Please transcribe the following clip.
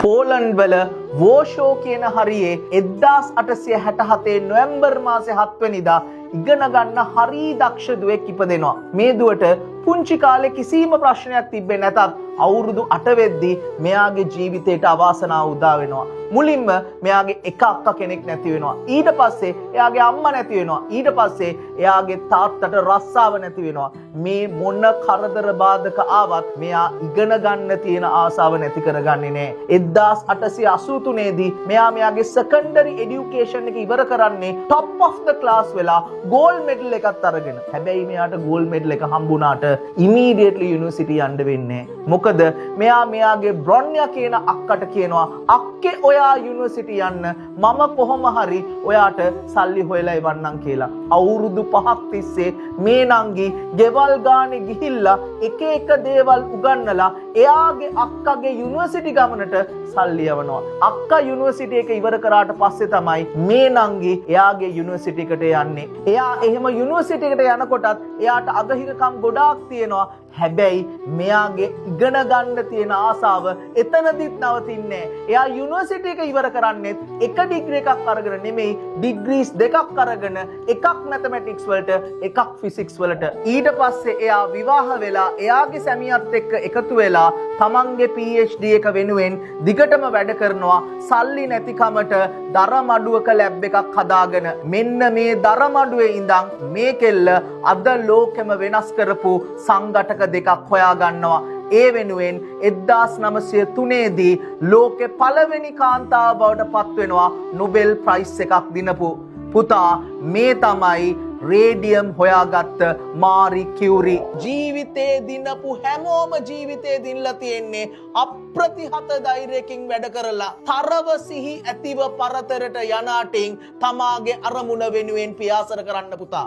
පෝලන්ඩ් වල වෝෂෝ කියන හරියේ 1867 නොවැම්බර් මාසේ 7 වෙනිදා ඉගෙන ගන්න හරි දක්ෂ දුවෙක් ඉපදෙනවා. මේ දුවට පුංචි කාලේ කිසිම ප්‍රශ්නයක් තිබෙන්නේ නැතත් අවුරුදු 8 වෙද්දී මෙයාගේ ජීවිතයට අවාසනාව උදා වෙනවා. මුලින්ම මෙයාගේ එක අක්කා කෙනෙක් නැති වෙනවා. ඊට පස්සේ එයාගේ අම්මා නැති වෙනවා. ඊට පස්සේ එයාගේ තාත්තට රස්සාව නැති වෙනවා. මේ මොන කරදර බාධක ආවත් මෙයා ඉගෙන ගන්න තියෙන ආසාව නැති කරගන්නේ නැහැ. 1883 දී මෙයාගේ සෙකන්ඩරි এডুকেෂන් එක ඉවර කරන්නේ টপ ඔෆ් ද ක්ලාස් වෙලා ගෝල්ඩ් මෙඩල් එකක් අරගෙන. හැබැයි මෙයාට ගෝල්ඩ් මෙඩල් එක හම්බුණාට ඉමීඩියට්ලි යුනිවර්සිටි යන්න වෙන්නේ. මොකද මෙයාගේ බ්‍රොන්යා කියන අක්කට කියනවා අක්කේ ඔයා යුනිවර්සිටි යන්න මම කොහොම හරි ඔයාට සල්ලි හොයලා එවන්නම් කියලා. අවුරුදු 5ක් තිස්සේ මේ නංගි ගෙවල් ගානේ ගිහිල්ලා එක එක දේවල් උගන්නලා එයාගේ අක්කගේ යුනිවර්සිටි ගමනට සල්ලි යවනවා. අක්කා යුනිවර්සිටි එක ඉවර කරාට පස්සේ තමයි මේ නංගි එයාගේ යුනිවර්සිටි එකට යන්නේ. එයා එහෙම යුනිවර්සිටි එකට යනකොටත් එයාට අගහිරකම් ගොඩාක් තියෙනවා. හැබැයි මෙයාගේ ඉගෙන ගන්න තියෙන ආසාව එතනදිත් නවතින්නේ නැහැ. එයා යුනිවර්සිටි එක ඉවර කරන්නේ එක ඩිග්‍රී එකක් අරගෙන නෙමෙයි ඩිග්‍රීස් දෙකක් අරගෙන එකක් මැතමැටික්ස් වලට එකක් ෆිසික්ස් වලට. ඊට පස්සේ එයා විවාහ වෙලා එයාගේ සැමියාත් එක්ක එකතු වෙලා තමන්ගේ PhD එක වෙනුවෙන් දිගටම වැඩ කරනවා. සල්ලි නැතිකමට දරමඩුවක ලැබ් එකක් හදාගෙන මෙන්න මේ දරමඩුවේ ඉඳන් මේ කෙල්ල අද ලෝකෙම වෙනස් කරපු සංඝටක දෙකක් හොයා ගන්නවා. ඒ වෙනුවෙන් 1903 දී ලෝකේ පළවෙනි කාන්තාව බවට පත් වෙනවා. නොබෙල් ප්‍රයිස් එකක් දිනපු පුතා මේ තමයි රේඩියම් හොයාගත්ත මාරි කියුරි. ජීවිතේ දිනපු හැමෝම ජීවිතේ දිනලා තියෙන්නේ අප්‍රතිහත ධෛර්යයෙන් වැඩ කරලා තරව සිහි ඇතිව පරතරට යනාටින් තමාගේ අරමුණ වෙනුවෙන් පියාසර කරන්න පුතා.